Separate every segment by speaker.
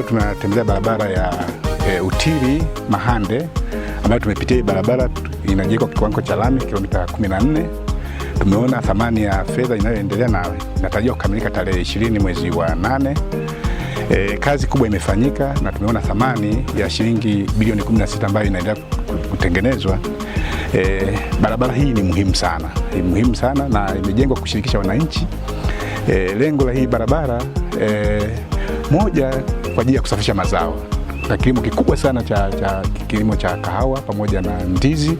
Speaker 1: Leo tunatembelea barabara ya Utili Mahande, ambayo tumepitia barabara inajengwa kwa kiwango cha lami kilomita 14. Tumeona thamani ya fedha inayoendelea na inatarajiwa kukamilika tarehe 20 mwezi wa 8. Kazi kubwa imefanyika na tumeona thamani ya shilingi bilioni 16 ambayo inaendelea kutengenezwa. Barabara hii ni muhimu sana, na imejengwa kushirikisha wananchi. Lengo la hii barabara moja, kwa ajili ya kusafisha mazao na kilimo kikubwa sana cha kilimo cha kahawa pamoja na ndizi.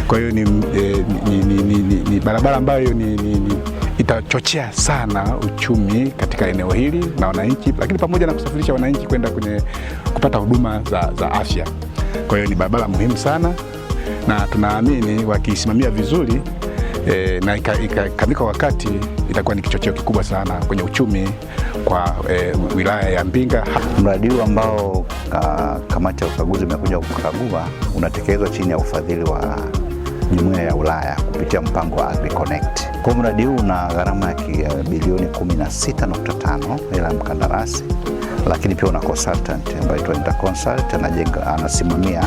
Speaker 1: Kwa hiyo ni barabara ambayo itachochea sana uchumi katika eneo hili na wananchi, lakini pamoja na kusafirisha wananchi kwenda kwenye kupata huduma za afya. Kwa hiyo ni barabara muhimu sana, na tunaamini wakisimamia vizuri na ikamilika wakati, itakuwa ni kichocheo kikubwa sana kwenye uchumi kwa wilaya ya Mbinga.
Speaker 2: Mradi huu ambao kamati ya ukaguzi imekuja kukagua unatekelezwa chini ya ufadhili wa Jumuiya ya Ulaya kupitia mpango wa AgriConnect. Kwa mradi huu una gharama ya bilioni 16.5 hela ya mkandarasi, lakini pia una consultant ambaye anaitwa Interconsult anasimamia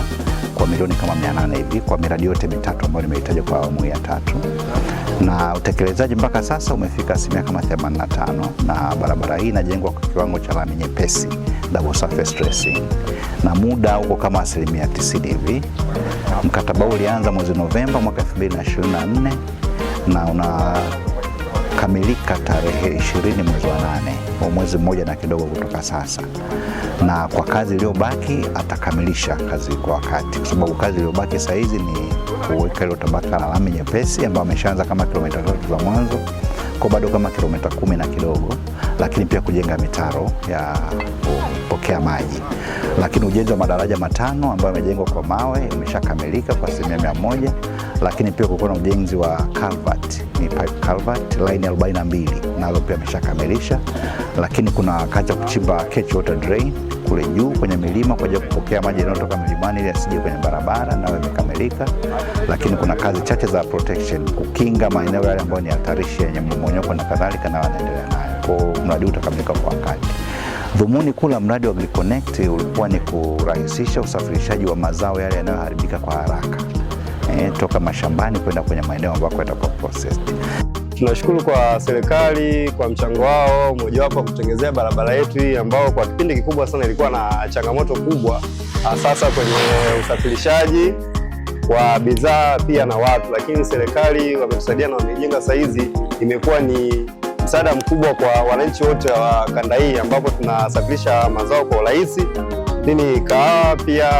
Speaker 2: kwa milioni kama 800 hivi kwa miradi yote mitatu ambayo nimeitaja kwa awamu ya 3. Na utekelezaji mpaka sasa umefika asilimia kama 85, na barabara hii inajengwa kwa kiwango cha lami nyepesi double surface dressing, na muda uko kama asilimia 90 hivi. Mkataba ulianza mwezi Novemba mwaka 2024 na unakamilika tarehe 20 mwezi wa 8, mwezi mmoja na kidogo kutoka sasa. Na kwa kazi iliyobaki atakamilisha kazi kwa wakati, kwa sababu kazi iliyobaki sasa hizi ni kuweka ile tabaka la lami nyepesi ambayo ameshaanza kama kilomita 3 za mwanzo, kwa bado kama kilomita 10 na kidogo, lakini pia kujenga mitaro ya kupokea maji. Lakini ujenzi wa madaraja 5 ambayo yamejengwa kwa mawe umeshakamilika kwa asilimia 100, lakini pia kulikuwa na ujenzi wa culvert, ni pipe culvert line 42, nalo pia ameshakamilisha. Lakini kuna kazi ya kuchimba catch water drain kule juu kwenye milima kwa ajili ya kupokea maji yanayotoka milimani ili asije kwenye barabara, nayo imekamilika. Lakini kuna kazi chache za protection, kukinga maeneo yale ambayo ni hatarishi yenye mmomonyoko na kadhalika, na wanaendelea nayo. Kwa mradi utakamilika kwa wakati. Dhumuni kuu la mradi wa AgriConnect ulikuwa ni kurahisisha usafirishaji wa mazao yale yanayoharibika kwa haraka toka mashambani kwenda kwenye maeneo ambako yatakuwa processed.
Speaker 3: Tunashukuru kwa serikali kwa mchango wao mojawapo kutengenezea barabara yetu hii, ambao kwa kipindi kikubwa sana ilikuwa na changamoto kubwa sasa kwenye usafirishaji wa bidhaa pia na watu, lakini serikali wametusaidia na wamejenga. Sasa hizi imekuwa ni msaada mkubwa kwa wananchi wote wa kanda hii, ambapo tunasafirisha mazao kwa urahisi, kahawa, pia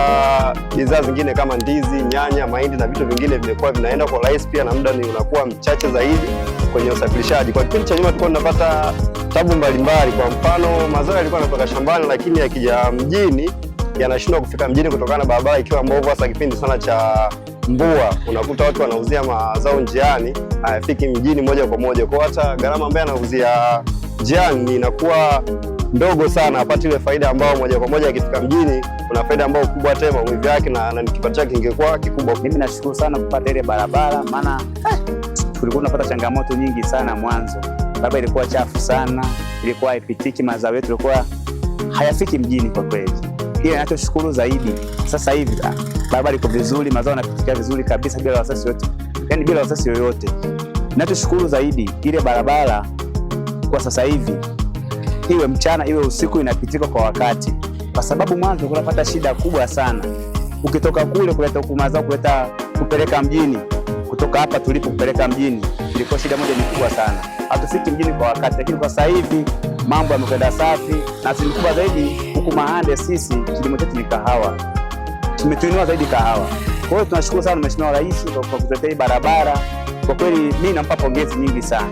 Speaker 3: bidhaa zingine kama ndizi, nyanya, mahindi na vitu vingine vimekuwa vinaenda kwa urahisi pia, na muda unakuwa mchache zaidi kwenye usafirishaji. Kwa kipindi cha nyuma tulikuwa tunapata tabu mbalimbali. Kwa mfano, mazao yalikuwa yanatoka shambani, lakini yakija mjini yanashindwa kufika mjini kutokana na barabara ikiwa mbovu, hasa kipindi sana cha mvua. Unakuta watu wanauzia mazao njiani, hayafiki mjini moja kwa moja, kwa hata gharama ambayo anauzia njiani inakuwa ndogo sana, hapati ile faida ambayo moja kwa moja akifika mjini kuna faida ambayo kubwa tena maumivu yake na kipato chake kingekuwa kikubwa.
Speaker 4: Mimi nashukuru sana kupata ile barabara, maana tulikuwa tunapata changamoto nyingi sana mwanzo. Barabara ilikuwa chafu sana, ilikuwa haipitiki, mazao yetu yalikuwa hayafiki mjini kwa kweli. Ile ninachoshukuru zaidi sasa hivi barabara iko vizuri, mazao yanapitika vizuri kabisa bila wasiwasi yote. Yaani bila wasiwasi yoyote. Ninachoshukuru zaidi ile barabara kwa sasa hivi iwe mchana iwe usiku inapitika kwa wakati. Kwa sababu mwanzo kunapata shida kubwa sana. Ukitoka kule kuleta mazao kupeleka mjini, kutoka hapa tulipo kupeleka mjini, ilikuwa shida moja kubwa sana. Hatufiki mjini kwa wakati, lakini kwa sasa hivi mambo yamekwenda safi, na kubwa zaidi huku Mahande sisi kilimo chetu ni kahawa. Tumetuinua zaidi kahawa. Kwa hiyo tunashukuru sana Mheshimiwa Rais kwa kutuletea barabara. Kwa kweli mimi nampa pongezi nyingi sana.